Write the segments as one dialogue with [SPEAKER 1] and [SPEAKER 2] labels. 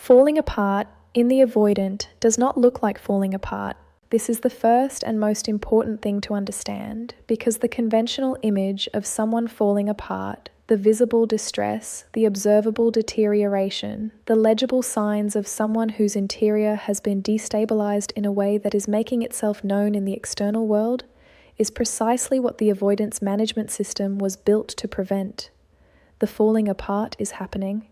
[SPEAKER 1] Falling apart in the avoidant does not look like falling apart. This is the first and most important thing to understand, because the conventional image of someone falling apart, the visible distress, the observable deterioration, the legible signs of someone whose interior has been destabilized in a way that is making itself known in the external world, is precisely what the avoidance management system was built to prevent. The falling apart is happening,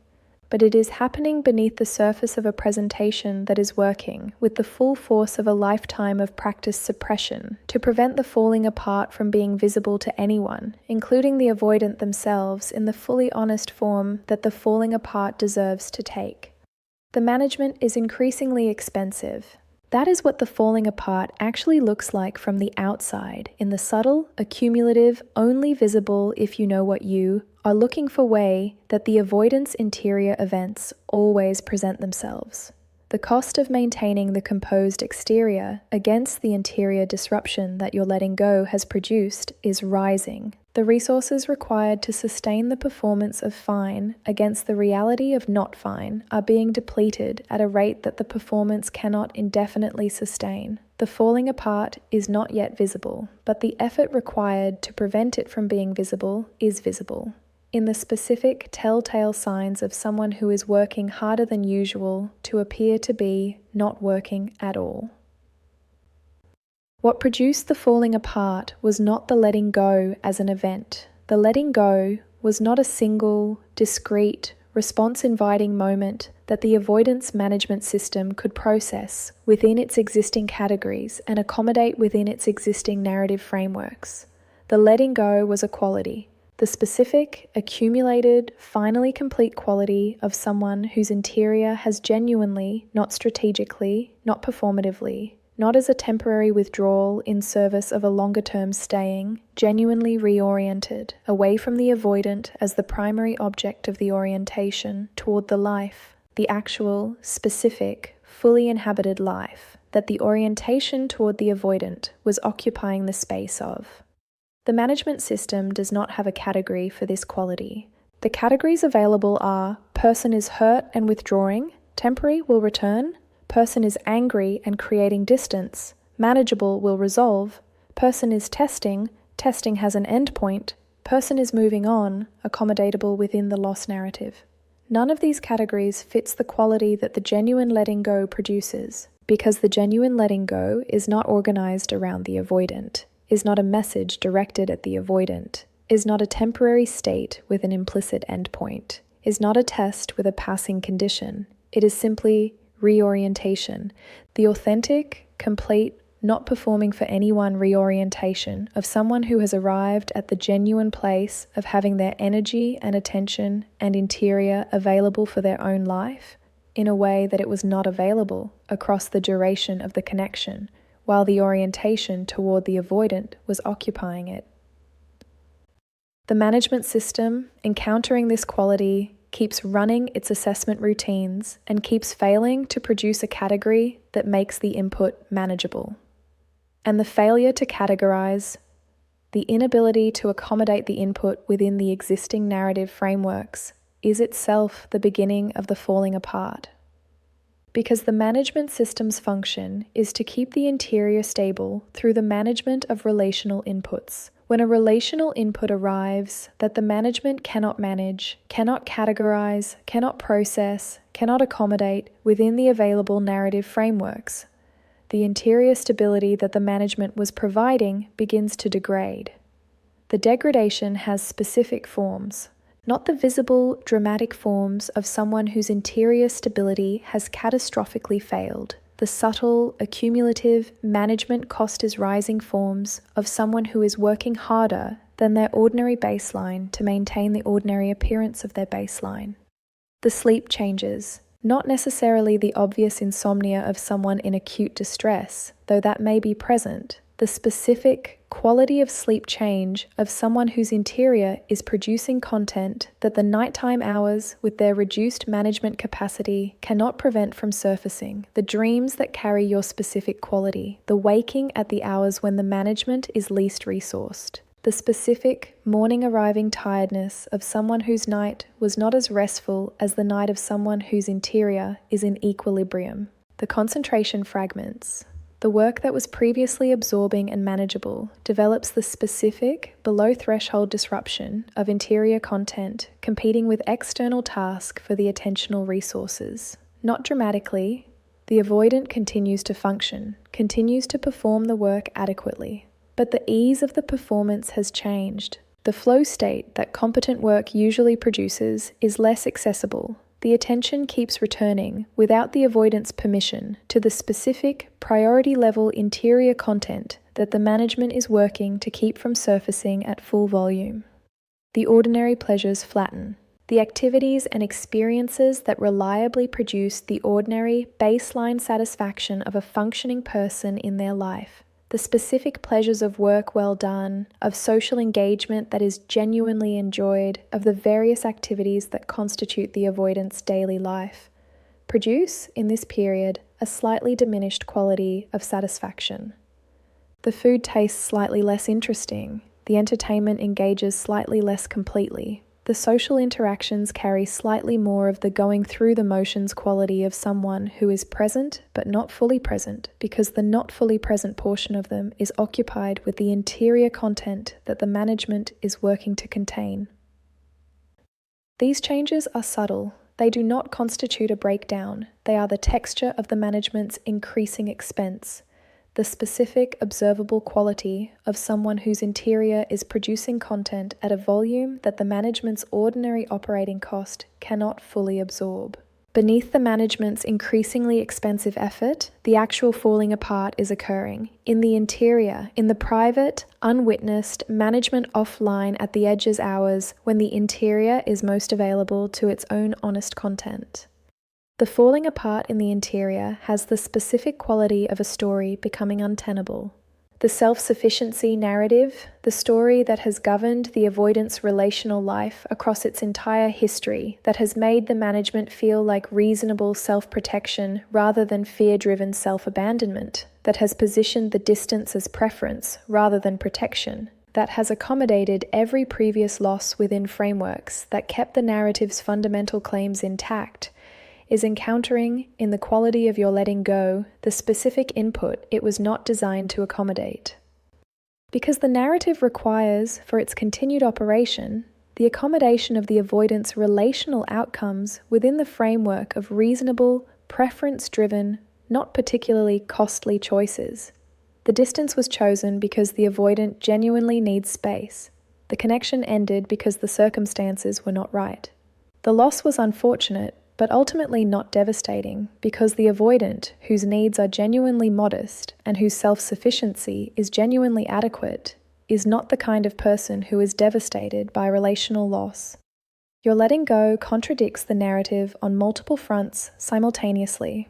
[SPEAKER 1] but it is happening beneath the surface of a presentation that is working with the full force of a lifetime of practice suppression to prevent the falling apart from being visible to anyone, including the avoidant themselves, in the fully honest form that the falling apart deserves to take. The management is increasingly expensive. That is what the falling apart actually looks like from the outside, in the subtle, accumulative, only visible if you know what you are looking for way that the avoidance interior events always present themselves. The cost of maintaining the composed exterior against the interior disruption that your letting go has produced is rising. The resources required to sustain the performance of fine against the reality of not fine are being depleted at a rate that the performance cannot indefinitely sustain. The falling apart is not yet visible, but the effort required to prevent it from being visible is visible, in the specific telltale signs of someone who is working harder than usual to appear to be not working at all. What produced the falling apart was not the letting go as an event. The letting go was not a single, discrete, response-inviting moment that the avoidance management system could process within its existing categories and accommodate within its existing narrative frameworks. The letting go was a quality, the specific, accumulated, finally complete quality of someone whose interior has genuinely, not strategically, not performatively, not as a temporary withdrawal in service of a longer-term staying, genuinely reoriented away from the avoidant as the primary object of the orientation toward the life, the actual, specific, fully inhabited life that the orientation toward the avoidant was occupying the space of. The management system does not have a category for this quality. The categories available are: person is hurt and withdrawing, temporary will return; person is angry and creating distance, manageable will resolve; person is testing, testing has an endpoint; person is moving on, accommodatable within the loss narrative. None of these categories fits the quality that the genuine letting go produces, because the genuine letting go is not organized around the avoidant, is not a message directed at the avoidant, is not a temporary state with an implicit endpoint, is not a test with a passing condition. It is simply reorientation, the authentic, complete, not performing for anyone reorientation of someone who has arrived at the genuine place of having their energy and attention and interior available for their own life in a way that it was not available across the duration of the connection, while the orientation toward the avoidant was occupying it. The management system, encountering this quality, keeps running its assessment routines and keeps failing to produce a category that makes the input manageable. And the failure to categorize, the inability to accommodate the input within the existing narrative frameworks, is itself the beginning of the falling apart. Because the management system's function is to keep the interior stable through the management of relational inputs. When a relational input arrives that the management cannot manage, cannot categorize, cannot process, cannot accommodate within the available narrative frameworks, the interior stability that the management was providing begins to degrade. The degradation has specific forms, not the visible, dramatic forms of someone whose interior stability has catastrophically failed. The subtle, accumulative, management cost is rising forms of someone who is working harder than their ordinary baseline to maintain the ordinary appearance of their baseline. The sleep changes, not necessarily the obvious insomnia of someone in acute distress, though that may be present. The specific quality of sleep change of someone whose interior is producing content that the nighttime hours with their reduced management capacity cannot prevent from surfacing. The dreams that carry your specific quality. The waking at the hours when the management is least resourced. the specific morning-arriving tiredness of someone whose night was not as restful as the night of someone whose interior is in equilibrium. The concentration fragments. The work that was previously absorbing and manageable develops the specific, below-threshold disruption of interior content competing with external task for the attentional resources. Not dramatically, the avoidant continues to function, continues to perform the work adequately. But the ease of the performance has changed. The flow state that competent work usually produces is less accessible. The attention keeps returning, without the avoidant's permission, to the specific, priority-level interior content that the management is working to keep from surfacing at full volume. The ordinary pleasures flatten. The activities and experiences that reliably produce the ordinary, baseline satisfaction of a functioning person in their life. The specific pleasures of work well done, of social engagement that is genuinely enjoyed, of the various activities that constitute the avoidant's daily life, produce, in this period, a slightly diminished quality of satisfaction. The food tastes slightly less interesting, the entertainment engages slightly less completely. The social interactions carry slightly more of the going through the motions quality of someone who is present but not fully present, because the not fully present portion of them is occupied with the interior content that the management is working to contain. These changes are subtle. They do not constitute a breakdown. They are the texture of the management's increasing expense, the specific observable quality of someone whose interior is producing content at a volume that the management's ordinary operating cost cannot fully absorb. Beneath the management's increasingly expensive effort, the actual falling apart is occurring. In the interior, in the private, unwitnessed, management offline at the edges hours when the interior is most available to its own honest content. The falling apart in the interior has the specific quality of a story becoming untenable. The self-sufficiency narrative, the story that has governed the avoidance relational life across its entire history, that has made the management feel like reasonable self-protection rather than fear-driven self-abandonment, that has positioned the distance as preference rather than protection, that has accommodated every previous loss within frameworks that kept the narrative's fundamental claims intact, is encountering, in the quality of your letting go, the specific input it was not designed to accommodate. Because the narrative requires, for its continued operation, the accommodation of the avoidance relational outcomes within the framework of reasonable, preference-driven, not particularly costly choices. The distance was chosen because the avoidant genuinely needs space. The connection ended because the circumstances were not right. The loss was unfortunate, but ultimately not devastating, because the avoidant, whose needs are genuinely modest and whose self-sufficiency is genuinely adequate, is not the kind of person who is devastated by relational loss. Your letting go contradicts the narrative on multiple fronts simultaneously.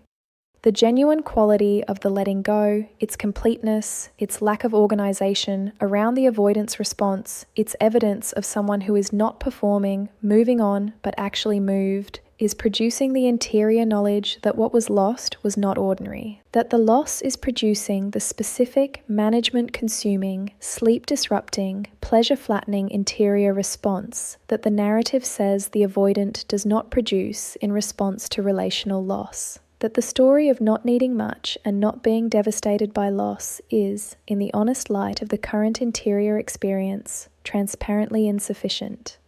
[SPEAKER 1] The genuine quality of the letting go, its completeness, its lack of organization around the avoidance response, its evidence of someone who is not performing, moving on, but actually moved, is producing the interior knowledge that what was lost was not ordinary, that the loss is producing the specific management-consuming, sleep-disrupting, pleasure-flattening interior response that the narrative says the avoidant does not produce in response to relational loss. That the story of not needing much and not being devastated by loss is, in the honest light of the current interior experience, transparently insufficient.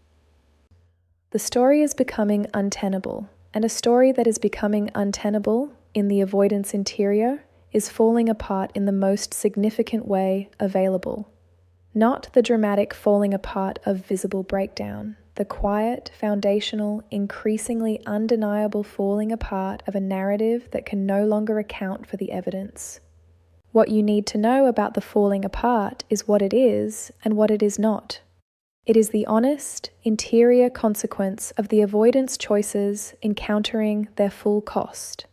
[SPEAKER 1] The story is becoming untenable, and a story that is becoming untenable in the avoidance interior is falling apart in the most significant way available. Not the dramatic falling apart of visible breakdown, the quiet, foundational, increasingly undeniable falling apart of a narrative that can no longer account for the evidence. What you need to know about the falling apart is what it is and what it is not. It is the honest, interior consequence of the avoidance choices encountering their full cost.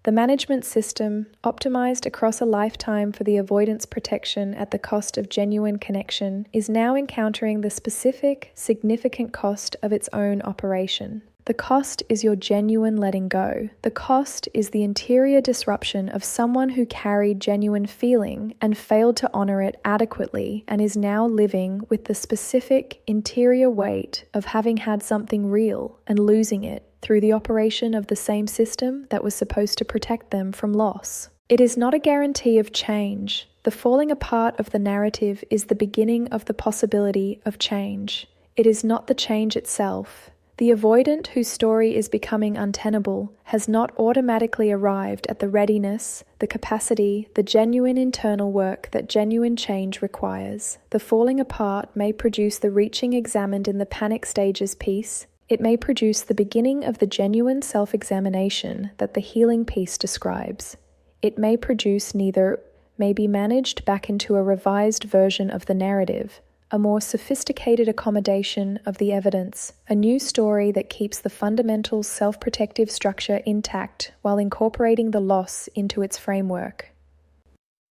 [SPEAKER 1] The management system, optimized across a lifetime for the avoidance protection at the cost of genuine connection, is now encountering the specific, significant cost of its own operation. The cost is your genuine letting go. The cost is the interior disruption of someone who carried genuine feeling and failed to honor it adequately and is now living with the specific interior weight of having had something real and losing it through the operation of the same system that was supposed to protect them from loss. It is not a guarantee of change. The falling apart of the narrative is the beginning of the possibility of change. It is not the change itself. The avoidant whose story is becoming untenable has not automatically arrived at the readiness, the capacity, the genuine internal work that genuine change requires. The falling apart may produce the reaching examined in the panic stages piece. It may produce the beginning of the genuine self-examination that the healing piece describes. It may produce neither, may be managed back into a revised version of the narrative, a more sophisticated accommodation of the evidence, a new story that keeps the fundamental self-protective structure intact while incorporating the loss into its framework.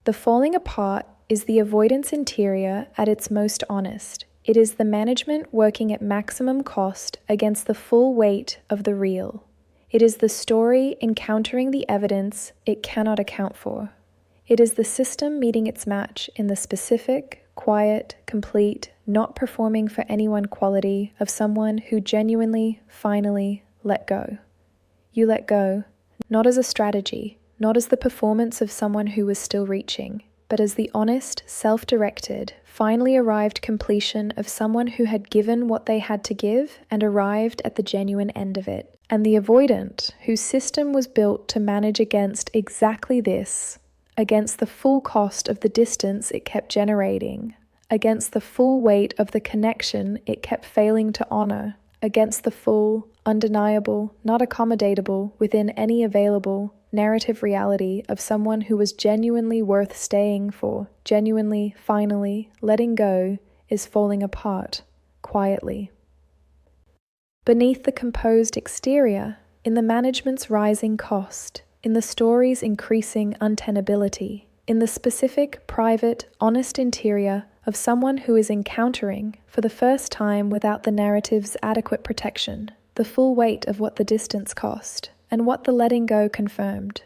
[SPEAKER 1] The falling apart is the avoidance interior at its most honest. It is the management working at maximum cost against the full weight of the real. It is the story encountering the evidence it cannot account for. It is the system meeting its match in the specific, quiet, complete, not performing for anyone quality of someone who genuinely, finally let go. You let go, not as a strategy, not as the performance of someone who was still reaching, but as the honest, self-directed, finally arrived completion of someone who had given what they had to give and arrived at the genuine end of it. And the avoidant, whose system was built to manage against exactly this, against the full cost of the distance it kept generating, against the full weight of the connection it kept failing to honor, against the full, undeniable, not accommodatable within any available narrative reality of someone who was genuinely worth staying for, genuinely, finally, letting go, is falling apart, quietly. Beneath the composed exterior, in the management's rising cost, in the story's increasing untenability, in the specific, private, honest interior of someone who is encountering, for the first time without the narrative's adequate protection, the full weight of what the distance cost, and what the letting go confirmed.